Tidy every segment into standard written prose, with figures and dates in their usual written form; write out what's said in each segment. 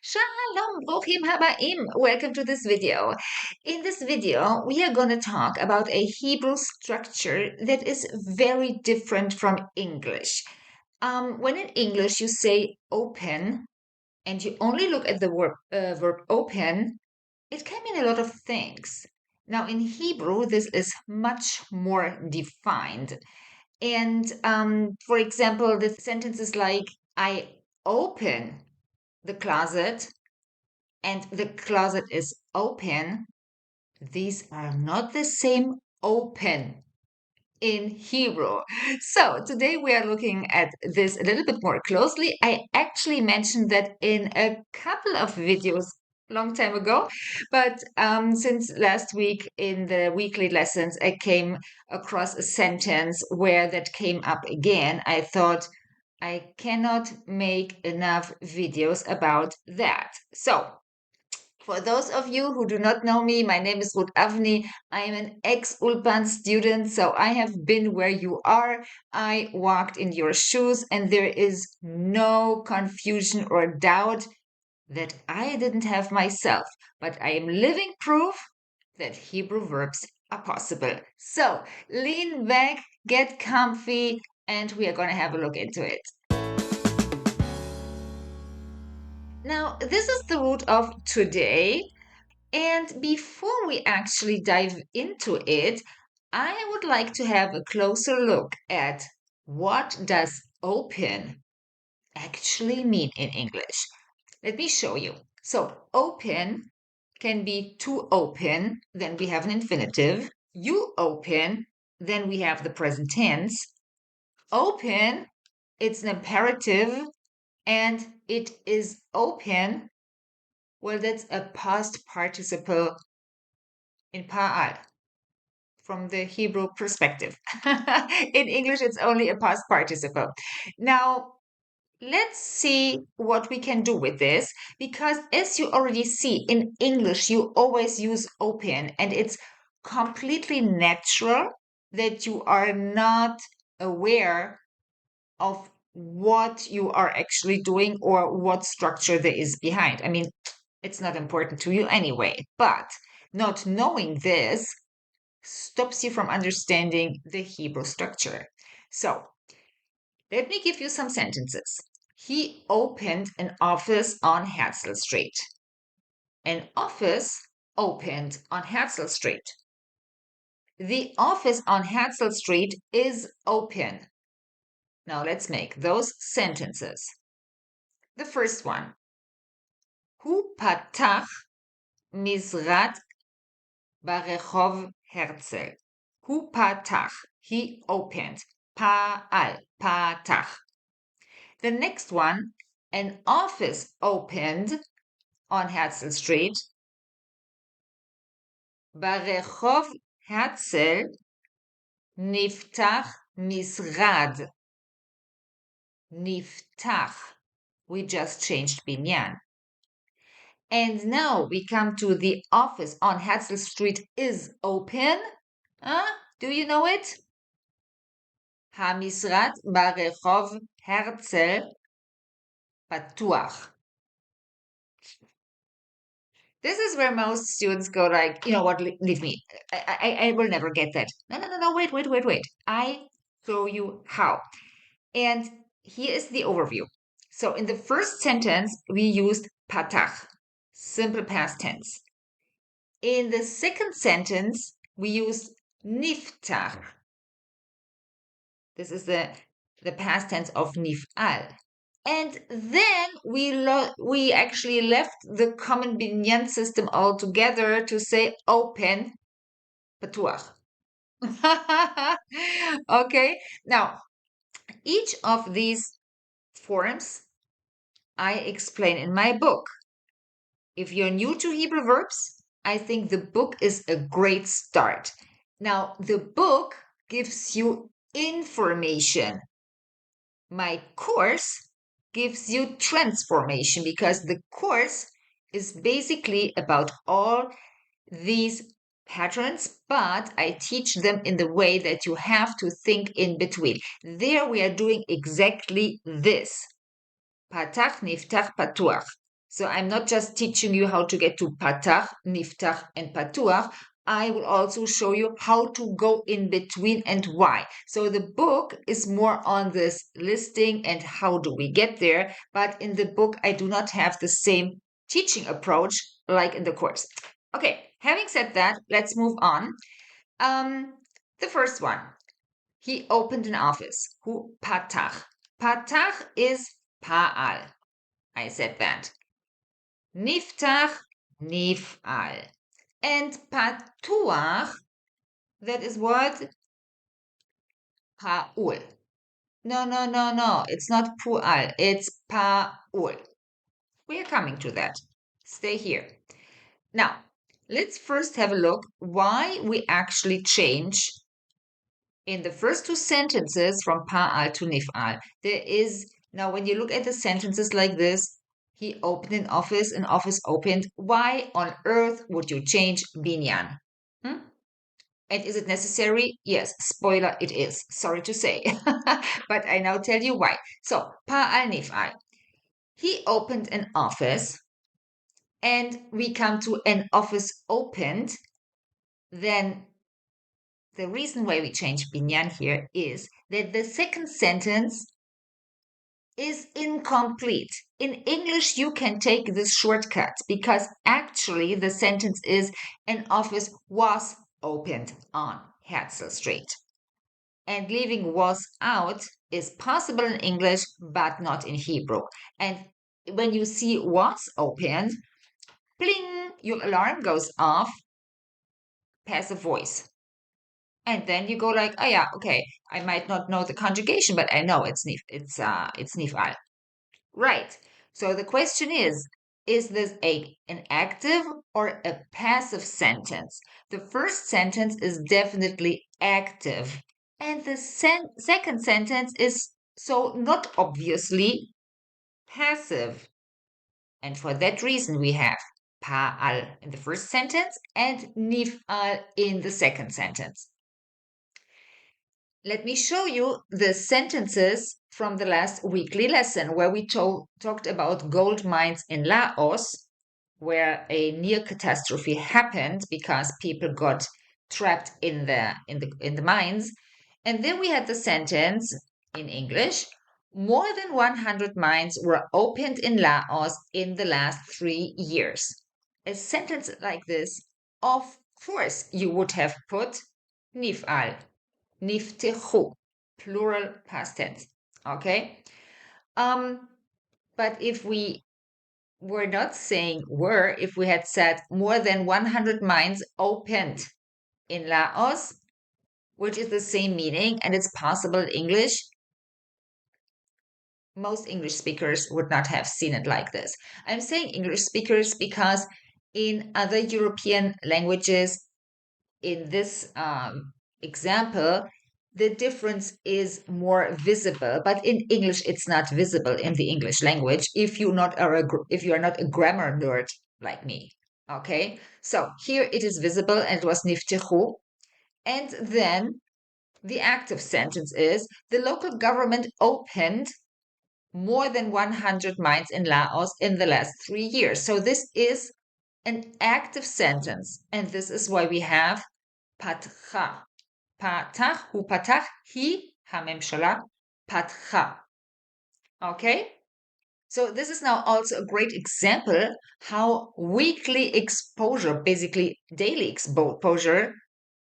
Shalom, Brochim Habaim. Welcome to this video. In this video, we are going to talk about a Hebrew structure that is very different from English. When in English you say open and you only look at the verb open, it can mean a lot of things. Now, in Hebrew, this is much more defined. And for example, the sentence is like, I open the closet and the closet is open, these are not the same open in Hebrew. So today we are looking at this a little bit more closely. I actually mentioned that in a couple of videos long time ago, but since last week in the weekly lessons, I came across a sentence where that came up again. I thought I cannot make enough videos about that. So for those of you who do not know me, my name is Ruth Avni. I am an ex-Ulpan student, so I have been where you are. I walked in your shoes, and there is no confusion or doubt that I didn't have myself, but I am living proof that Hebrew verbs are possible. So lean back, get comfy, and we are going to have a look into it. Now, this is the root of today. And before we actually dive into it, I would like to have a closer look at what does open actually mean in English. Let me show you. So open can be to open, then we have an infinitive. You open, then we have the present tense. Open, it's an imperative, and it is open. Well, that's a past participle in pa'al from the Hebrew perspective. In English, it's only a past participle. Now, let's see what we can do with this, because as you already see, in English, you always use open, and it's completely natural that you are not aware of what you are actually doing or what structure there is behind. I mean, it's not important to you anyway, but not knowing this stops you from understanding the Hebrew structure. So let me give you some sentences. He opened an office on Herzl Street. An office opened on Herzl Street. The office on Herzl Street is open. Now let's make those sentences. The first one. הוא פתח משרד ברחוב הרצל. הוא פתח. He opened. פעל. פתח. The next one, an office opened on Herzl Street. ברחוב הרצל נפתח משרד. נפתח. We just changed binyan. And now we come to the office on Herzl Street is open. Do you know it? המשרד ברחוב הרצל פתוח. This is where most students go like, you know what, leave me. I will never get that. No, wait. I show you how. And here is the overview. So in the first sentence, we used patach, simple past tense. In the second sentence, we used niftach. This is the past tense of nif'al. And then we actually left the common binyan system altogether to say open, patuach. Okay, now each of these forms I explain in my book. If you're new to Hebrew verbs, I think the book is a great start. Now, the book gives you information. My course gives you transformation, because the course is basically about all these patterns, but I teach them in the way that you have to think in between. There we are doing exactly this. Patach, niftach, patuach. So I'm not just teaching you how to get to patach, niftach, and patuach. I will also show you how to go in between and why. So the book is more on this listing and how do we get there. But in the book, I do not have the same teaching approach like in the course. Okay, having said that, let's move on. The first one, he opened an office. Hu patach. Patach is pa'al. I said that. Niftach, nif'al. And patuach, that is what? Pa'ul. No. It's not pu'al. It's pa'ul. We are coming to that. Stay here. Now, let's first have a look why we actually change in the first two sentences from pa'al to nif'al. There is, now when you look at the sentences like this, he opened an office opened. Why on earth would you change binyan? Hmm? And is it necessary? Yes, spoiler, it is. Sorry to say. But I now tell you why. So, pa'al nif'al. He opened an office, and we come to an office opened. Then the reason why we change binyan here is that the second sentence is incomplete. In English, you can take this shortcut because actually the sentence is an office was opened on Herzl Street. And leaving was out is possible in English, but not in Hebrew. And when you see was opened, bling, your alarm goes off, passive voice. And then you go like, oh yeah, okay, I might not know the conjugation, but I know it's nif'al. Right. So the question is this an active or a passive sentence? The first sentence is definitely active. And the second sentence is so not obviously passive. And for that reason, we have pa'al in the first sentence and nif'al in the second sentence. Let me show you the sentences from the last weekly lesson where we talked about gold mines in Laos, where a near catastrophe happened because people got trapped in the mines. And then we had the sentence in English, more than 100 mines were opened in Laos in the last 3 years. A sentence like this, of course, you would have put nif'al. Niftechu, plural past tense. Okay. But if we were not saying were, if we had said more than 100 mines opened in Laos, which is the same meaning and it's possible in English, most English speakers would not have seen it like this. I'm saying English speakers because in other European languages, in this example, the difference is more visible, but in English, it's not visible in the English language if you are not a grammar nerd like me. Okay, so here it is visible and it was niftechu. And then the active sentence is the local government opened more than 100 mines in Laos in the last 3 years. So this is an active sentence, and this is why we have patcha. Patach, hu patach, hi hamemshala patcha. Okay? So this is now also a great example how weekly exposure, basically daily exposure,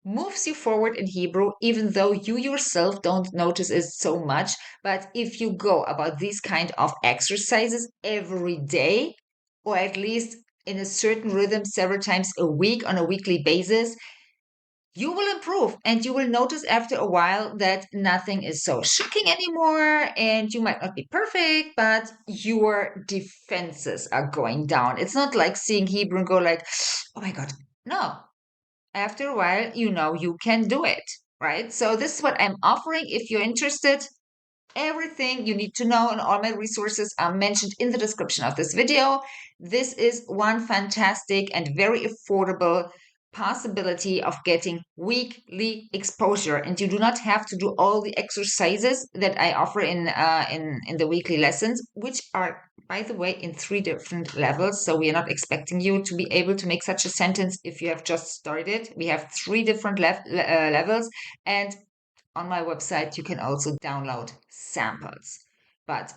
moves you forward in Hebrew, even though you yourself don't notice it so much. But if you go about these kind of exercises every day, or at least in a certain rhythm several times a week on a weekly basis, you will improve and you will notice after a while that nothing is so shocking anymore and you might not be perfect, but your defenses are going down. It's not like seeing Hebrew and go like, oh my God. No. After a while, you know you can do it, right? So this is what I'm offering. If you're interested, everything you need to know and all my resources are mentioned in the description of this video. This is one fantastic and very affordable possibility of getting weekly exposure, and you do not have to do all the exercises that I offer in the weekly lessons, which are, by the way, in 3 different levels. So we are not expecting you to be able to make such a sentence if you have just started. We have 3 different levels, and on my website you can also download samples. But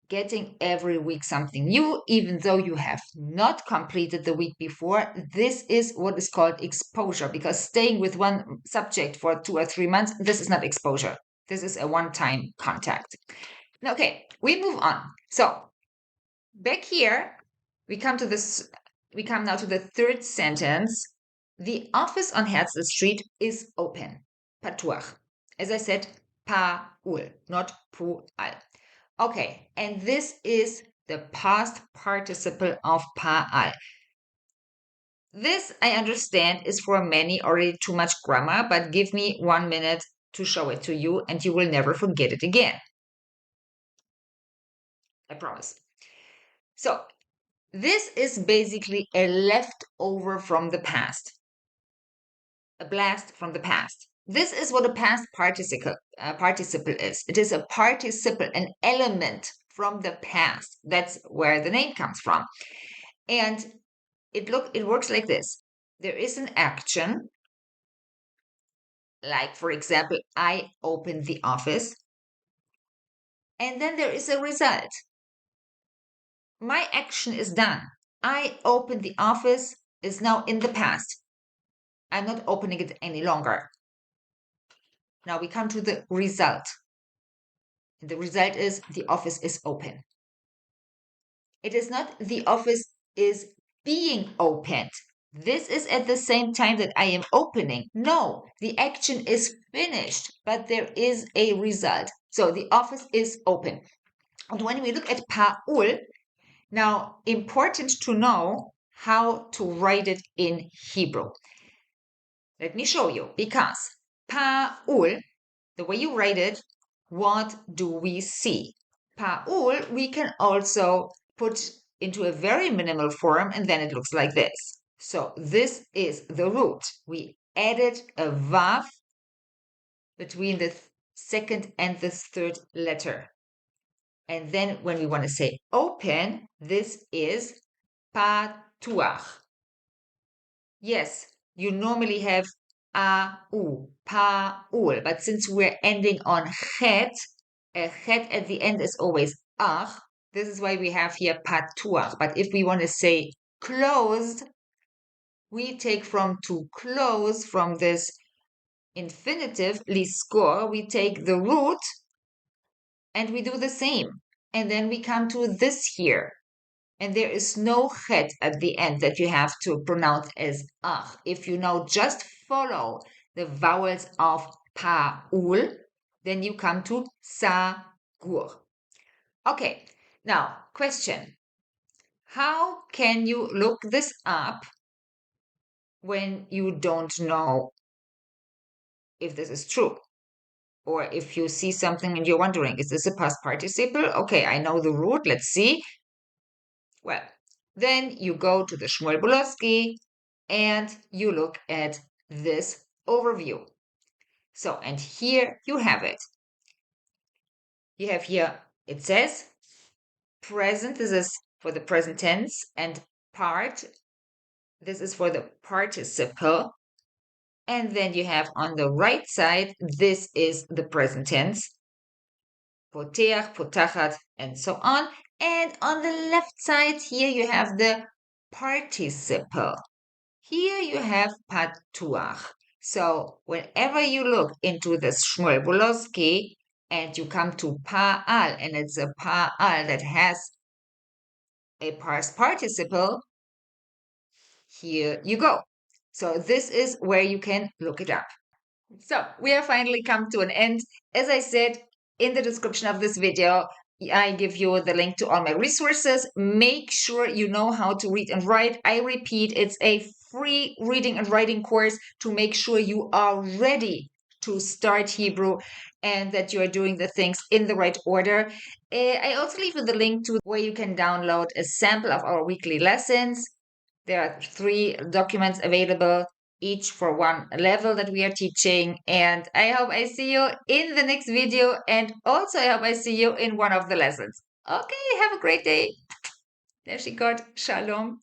getting every week something new, even though you have not completed the week before, this is what is called exposure, because staying with one subject for 2 or 3 months, this is not exposure. This is a one-time contact. Okay, we move on. So back here, we come now to the third sentence. The office on Herzl Street is open. Patuach. As I said, paul, not pual. Okay, and this is the past participle of paal. This, I understand, is for many already too much grammar, but give me 1 minute to show it to you and you will never forget it again. I promise. So, this is basically a leftover from the past, a blast from the past. This is what a past participle is. It is a participle, an element from the past. That's where the name comes from. And it works like this. There is an action, like, for example, I opened the office, and then there is a result. My action is done. I opened the office is now in the past. I'm not opening it any longer. Now we come to the result. The result is the office is open. It is not the office is being opened. This is at the same time that I am opening. No, the action is finished, but there is a result. So the office is open. And when we look at paul, now important to know how to write it in Hebrew. Let me show you, because paul, the way you write it, what do we see? Paul, we can also put into a very minimal form, and then it looks like this. So this is the root. We added a vav between the second and the third letter. And then when we want to say open, this is patuach. Yes, you normally have a-u, paul, but since we're ending on chet, a chet at the end is always ach. This is why we have here patuach. But if we want to say closed, we take from to close, from this infinitive, liskor, we take the root and we do the same. And then we come to this here. And there is no chet at the end that you have to pronounce as ach. If you now just follow the vowels of paul, then you come to sagur. Okay, now question. How can you look this up when you don't know if this is true? Or if you see something and you're wondering, is this a past participle? Okay, I know the root, let's see. Well, then you go to the Shmuel Bulowski and you look at this overview. So, and here you have it. You have here, it says present, this is for the present tense, and part, this is for the participle. And then you have on the right side, this is the present tense, poteach, potachat, and so on. And on the left side here, you have the participle. Here you have patuach. So whenever you look into the Shmuel Bulowski and you come to paal, and it's a paal that has a past participle, here you go. So this is where you can look it up. So we have finally come to an end. As I said, in the description of this video, I give you the link to all my resources. Make sure you know how to read and write. I repeat, it's a free reading and writing course to make sure you are ready to start Hebrew and that you are doing the things in the right order. I also leave you the link to where you can download a sample of our weekly lessons. There are 3 documents available. each for one level that we are teaching. And I hope I see you in the next video. And also I hope I see you in one of the lessons. Okay, have a great day. Shalom.